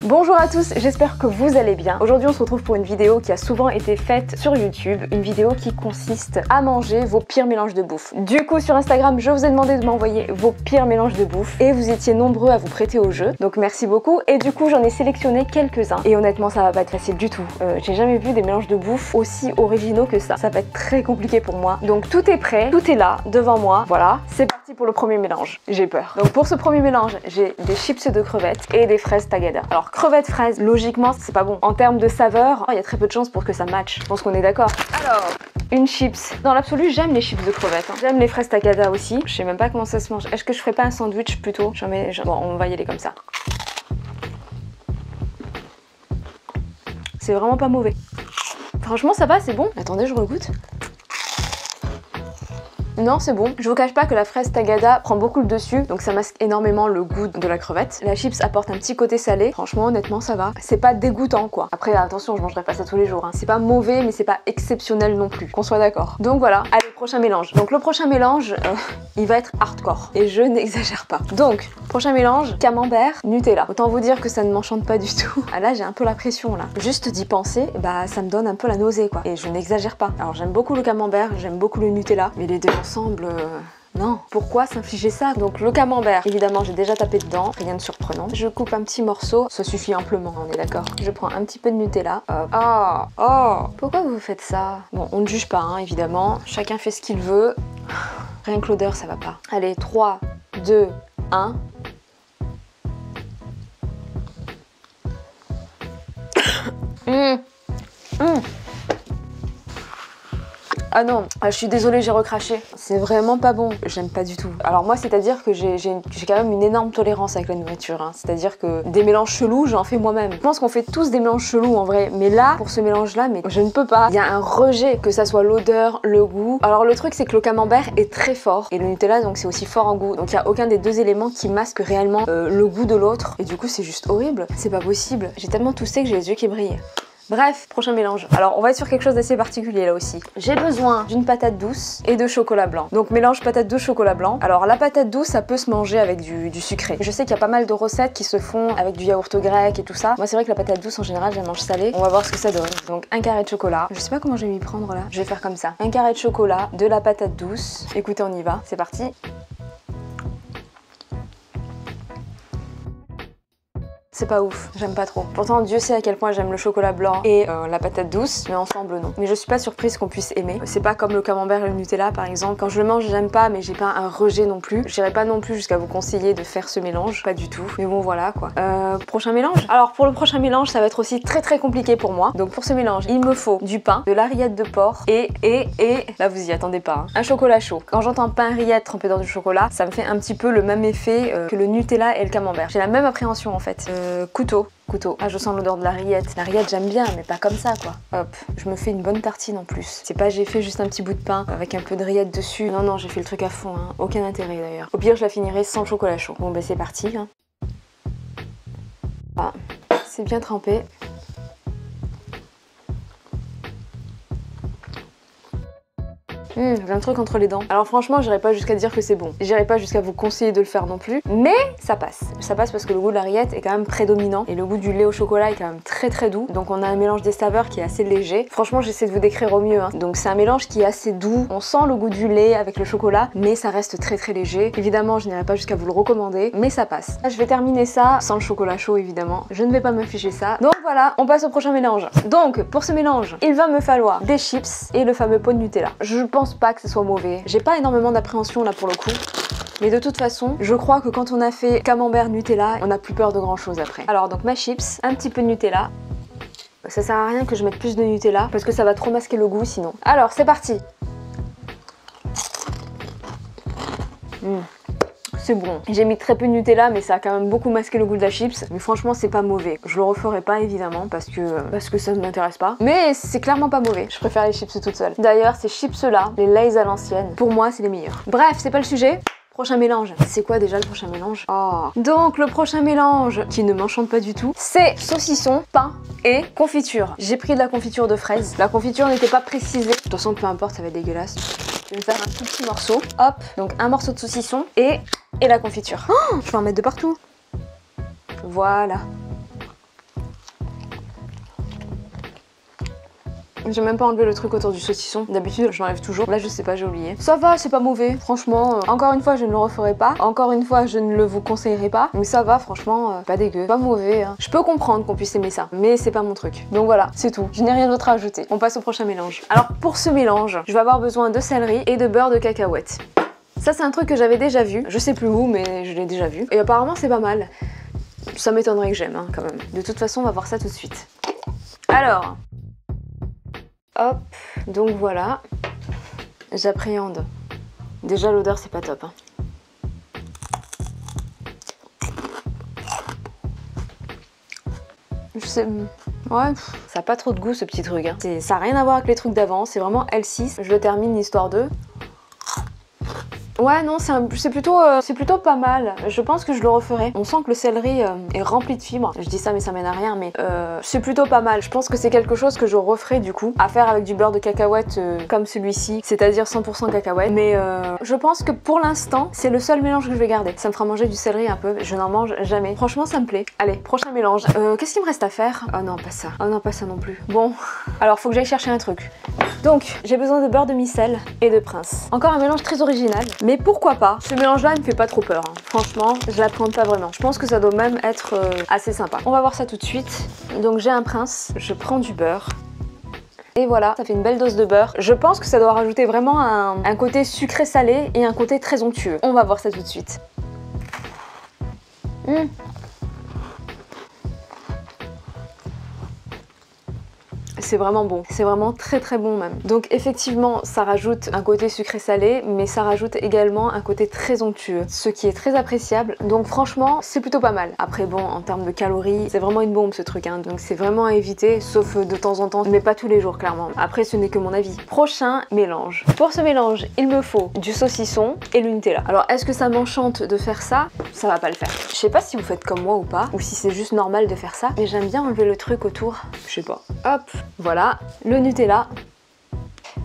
Bonjour à tous, j'espère que vous allez bien. Aujourd'hui on se retrouve pour une vidéo qui a souvent été faite sur YouTube, une vidéo qui consiste à manger vos pires mélanges de bouffe. Du coup sur Instagram je vous ai demandé de m'envoyer vos pires mélanges de bouffe et vous étiez nombreux à vous prêter au jeu, donc merci beaucoup. Et du coup j'en ai sélectionné quelques-uns et honnêtement ça va pas être facile du tout. J'ai jamais vu des mélanges de bouffe aussi originaux que ça va être très compliqué pour moi. Donc tout est prêt, tout est là devant moi, voilà, c'est parti pour le premier mélange. J'ai peur. Donc pour ce premier mélange j'ai des chips de crevettes et des fraises tagada. Alors crevettes fraises, logiquement c'est pas bon. En termes de saveur, il y a très peu de chances pour que ça matche. Je pense qu'on est d'accord. Alors, une chips. Dans l'absolu, j'aime les chips de crevettes. J'aime les fraises tagada aussi. Je sais même pas comment ça se mange. Est-ce que je ferais pas un sandwich plutôt? Bon, on va y aller comme ça. C'est vraiment pas mauvais. Franchement, ça va, c'est bon. Attendez, je regoute. Non, c'est bon. Je vous cache pas que la fraise tagada prend beaucoup le dessus, donc ça masque énormément le goût de la crevette. La chips apporte un petit côté salé. Franchement, honnêtement, ça va. C'est pas dégoûtant, quoi. Après, attention, je mangerai pas ça tous les jours. Hein. C'est pas mauvais, mais c'est pas exceptionnel non plus. Qu'on soit d'accord. Donc voilà. Allez, prochain mélange. Donc le prochain mélange, il va être hardcore. Et je n'exagère pas. Donc, prochain mélange, camembert, Nutella. Autant vous dire que ça ne m'enchante pas du tout. Ah là, j'ai un peu la pression, là. Juste d'y penser, bah ça me donne un peu la nausée, quoi. Et je n'exagère pas. Alors, j'aime beaucoup le camembert, j'aime beaucoup le Nutella, mais les deux ensemble, non. Pourquoi s'infliger ça? Donc le camembert, évidemment j'ai déjà tapé dedans, rien de surprenant. Je coupe un petit morceau, ça suffit amplement, on est d'accord. Je prends un petit peu de Nutella. Pourquoi vous faites ça? Bon, on ne juge pas, hein, évidemment. Chacun fait ce qu'il veut. Rien que l'odeur, ça va pas. Allez, 3, 2, 1. Ah non, je suis désolée, j'ai recraché. C'est vraiment pas bon. J'aime pas du tout. Alors moi, c'est-à-dire que j'ai quand même une énorme tolérance avec la nourriture. Hein. C'est-à-dire que des mélanges chelous, j'en fais moi-même. Je pense qu'on fait tous des mélanges chelous en vrai. Mais là, pour ce mélange-là, mais je ne peux pas. Il y a un rejet, que ça soit l'odeur, le goût. Alors le truc, c'est que le camembert est très fort. Et le Nutella, donc c'est aussi fort en goût. Donc il n'y a aucun des deux éléments qui masque réellement le goût de l'autre. Et du coup, c'est juste horrible. C'est pas possible. J'ai tellement toussé que j'ai les yeux qui brillent. Bref, prochain mélange. Alors on va être sur quelque chose d'assez particulier là aussi. J'ai besoin d'une patate douce et de chocolat blanc. Donc mélange patate douce, chocolat blanc. Alors la patate douce, ça peut se manger avec du sucré. Je sais qu'il y a pas mal de recettes qui se font avec du yaourt grec et tout ça. Moi c'est vrai que la patate douce en général, je la mange salée. On va voir ce que ça donne. Donc un carré de chocolat. Je sais pas comment je vais m'y prendre là. Je vais faire comme ça. Un carré de chocolat, de la patate douce. Écoutez, on y va. C'est parti. C'est pas ouf, j'aime pas trop. Pourtant Dieu sait à quel point j'aime le chocolat blanc et la patate douce, mais ensemble non. Mais je suis pas surprise qu'on puisse aimer. C'est pas comme le camembert et le Nutella par exemple. Quand je le mange j'aime pas, mais j'ai pas un rejet non plus. J'irai pas non plus jusqu'à vous conseiller de faire ce mélange, pas du tout. Mais bon voilà quoi. Prochain mélange. Alors pour le prochain mélange ça va être aussi très compliqué pour moi. Donc pour ce mélange il me faut du pain, de la rillette de porc et là vous y attendez pas, hein, un chocolat chaud. Quand j'entends pain rillette trempé dans du chocolat, ça me fait un petit peu le même effet que le Nutella et le camembert. J'ai la même appréhension en fait. Couteau. Ah, je sens l'odeur de la rillette. La rillette, j'aime bien, mais pas comme ça, quoi. Hop, je me fais une bonne tartine en plus. C'est pas j'ai fait juste un petit bout de pain avec un peu de rillette dessus. Non, j'ai fait le truc à fond, hein. Aucun intérêt d'ailleurs. Au pire, je la finirai sans chocolat chaud. Bon, ben c'est parti. Hein. Ah, c'est bien trempé. J'ai un truc entre les dents. Alors franchement, j'irai pas jusqu'à dire que c'est bon. J'irai pas jusqu'à vous conseiller de le faire non plus. Mais ça passe. Ça passe parce que le goût de la rillette est quand même prédominant. Et le goût du lait au chocolat est quand même très doux. Donc on a un mélange des saveurs qui est assez léger. Franchement, j'essaie de vous décrire au mieux. Hein. Donc c'est un mélange qui est assez doux. On sent le goût du lait avec le chocolat. Mais ça reste très léger. Évidemment, je n'irai pas jusqu'à vous le recommander. Mais ça passe. Là, je vais terminer ça sans le chocolat chaud, évidemment. Je ne vais pas me ficher ça. Donc voilà, on passe au prochain mélange. Donc pour ce mélange, il va me falloir des chips et le fameux pot de Nutella. Je pense pas que ce soit mauvais. J'ai pas énormément d'appréhension là pour le coup. Mais de toute façon, je crois que quand on a fait camembert Nutella, on n'a plus peur de grand chose après. Alors donc ma chips, un petit peu de Nutella. Ça sert à rien que je mette plus de Nutella parce que ça va trop masquer le goût sinon. Alors c'est parti. C'est bon. J'ai mis très peu de Nutella mais ça a quand même beaucoup masqué le goût de la chips. Mais franchement c'est pas mauvais. Je le referai pas évidemment parce que ça ne m'intéresse pas. Mais c'est clairement pas mauvais. Je préfère les chips toutes seules. D'ailleurs ces chips là, les Lay's à l'ancienne, pour moi c'est les meilleurs. Bref, c'est pas le sujet. Prochain mélange. C'est quoi déjà le prochain mélange? Donc le prochain mélange, qui ne m'enchante pas du tout, c'est saucisson, pain et confiture. J'ai pris de la confiture de fraises. La confiture n'était pas précisée. De toute façon, peu importe, ça va être dégueulasse. Je vais me faire un tout petit morceau. Hop, donc un morceau de saucisson et la confiture. Je vais en mettre de partout. Voilà. J'ai même pas enlevé le truc autour du saucisson. D'habitude, je l'enlève toujours. Là, je sais pas, j'ai oublié. Ça va, c'est pas mauvais. Franchement, encore une fois, je ne le referai pas. Encore une fois, je ne le vous conseillerai pas. Mais ça va, franchement, pas dégueu. Pas mauvais. Hein. Je peux comprendre qu'on puisse aimer ça. Mais c'est pas mon truc. Donc voilà, c'est tout. Je n'ai rien d'autre à ajouter. On passe au prochain mélange. Alors, pour ce mélange, je vais avoir besoin de céleri et de beurre de cacahuète. Ça, c'est un truc que j'avais déjà vu. Je sais plus où, mais je l'ai déjà vu. Et apparemment, c'est pas mal. Ça m'étonnerait que j'aime, hein, quand même. De toute façon, on va voir ça tout de suite. Alors, hop, donc voilà. J'appréhende. Déjà, l'odeur, c'est pas top. Hein. Je sais... Ouais, ça a pas trop de goût, ce petit truc. Hein. Ça a rien à voir avec les trucs d'avant. C'est vraiment L6. Je le termine, histoire de... Ouais, non, c'est plutôt pas mal. Je pense que je le referai. On sent que le céleri est rempli de fibres. Je dis ça, mais ça mène à rien. Mais c'est plutôt pas mal. Je pense que c'est quelque chose que je referai du coup. À faire avec du beurre de cacahuète comme celui-ci, c'est-à-dire 100% cacahuète. Mais je pense que pour l'instant, c'est le seul mélange que je vais garder. Ça me fera manger du céleri un peu. Je n'en mange jamais. Franchement, ça me plaît. Allez, prochain mélange. Qu'est-ce qu'il me reste à faire? Oh non, pas ça. Oh non, pas ça non plus. Bon, alors faut que j'aille chercher un truc. Donc, j'ai besoin de beurre de micelle et de prince. Encore un mélange très original. Mais pourquoi pas? Ce mélange-là, il me fait pas trop peur. Hein. Franchement, je l'appréhende pas vraiment. Je pense que ça doit même être assez sympa. On va voir ça tout de suite. Donc, j'ai un prince. Je prends du beurre. Et voilà, ça fait une belle dose de beurre. Je pense que ça doit rajouter vraiment un côté sucré-salé et un côté très onctueux. On va voir ça tout de suite. C'est vraiment bon, c'est vraiment très très bon même. Donc effectivement ça rajoute un côté sucré-salé, mais ça rajoute également un côté très onctueux, ce qui est très appréciable. Donc franchement c'est plutôt pas mal. Après bon, en termes de calories, c'est vraiment une bombe ce truc, hein. Donc c'est vraiment à éviter, sauf de temps en temps, mais pas tous les jours clairement. Après ce n'est que mon avis. Prochain mélange. Pour ce mélange, il me faut du saucisson et le Nutella. Alors est-ce que ça m'enchante de faire ça? Ça va pas le faire. Je sais pas si vous faites comme moi ou pas, ou si c'est juste normal de faire ça, mais j'aime bien enlever le truc autour. Je sais pas. Hop. Voilà, le Nutella.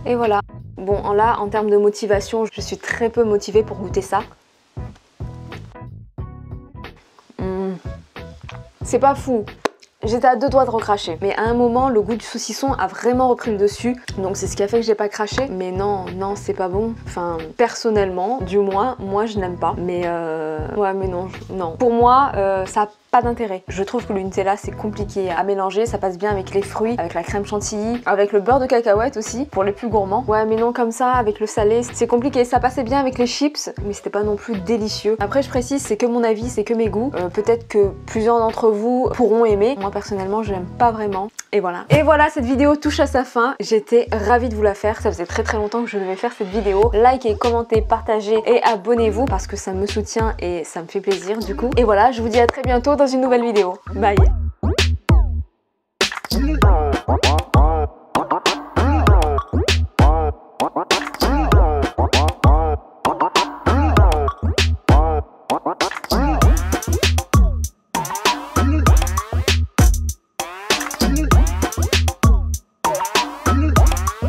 Et voilà. Bon, là, en termes de motivation, je suis très peu motivée pour goûter ça. C'est pas fou. J'étais à deux doigts de recracher. Mais à un moment, le goût du saucisson a vraiment repris le dessus. Donc c'est ce qui a fait que j'ai pas craché. Mais non, non, c'est pas bon. Enfin, personnellement, du moins, moi je n'aime pas. Mais ouais, mais non, non. Pour moi, ça a pas d'intérêt. Je trouve que le Nutella c'est compliqué à mélanger, ça passe bien avec les fruits, avec la crème chantilly, avec le beurre de cacahuète aussi, pour les plus gourmands. Ouais mais non comme ça, avec le salé, c'est compliqué. Ça passait bien avec les chips, mais c'était pas non plus délicieux. Après je précise, c'est que mon avis, c'est que mes goûts. Peut-être que plusieurs d'entre vous pourront aimer. Moi personnellement je l'aime pas vraiment. Et voilà. Et voilà, cette vidéo touche à sa fin. J'étais ravie de vous la faire. Ça faisait très très longtemps que je devais faire cette vidéo. Likez, commentez, partagez et abonnez-vous parce que ça me soutient et ça me fait plaisir du coup. Et voilà, je vous dis à très bientôt dans une nouvelle vidéo. Bye.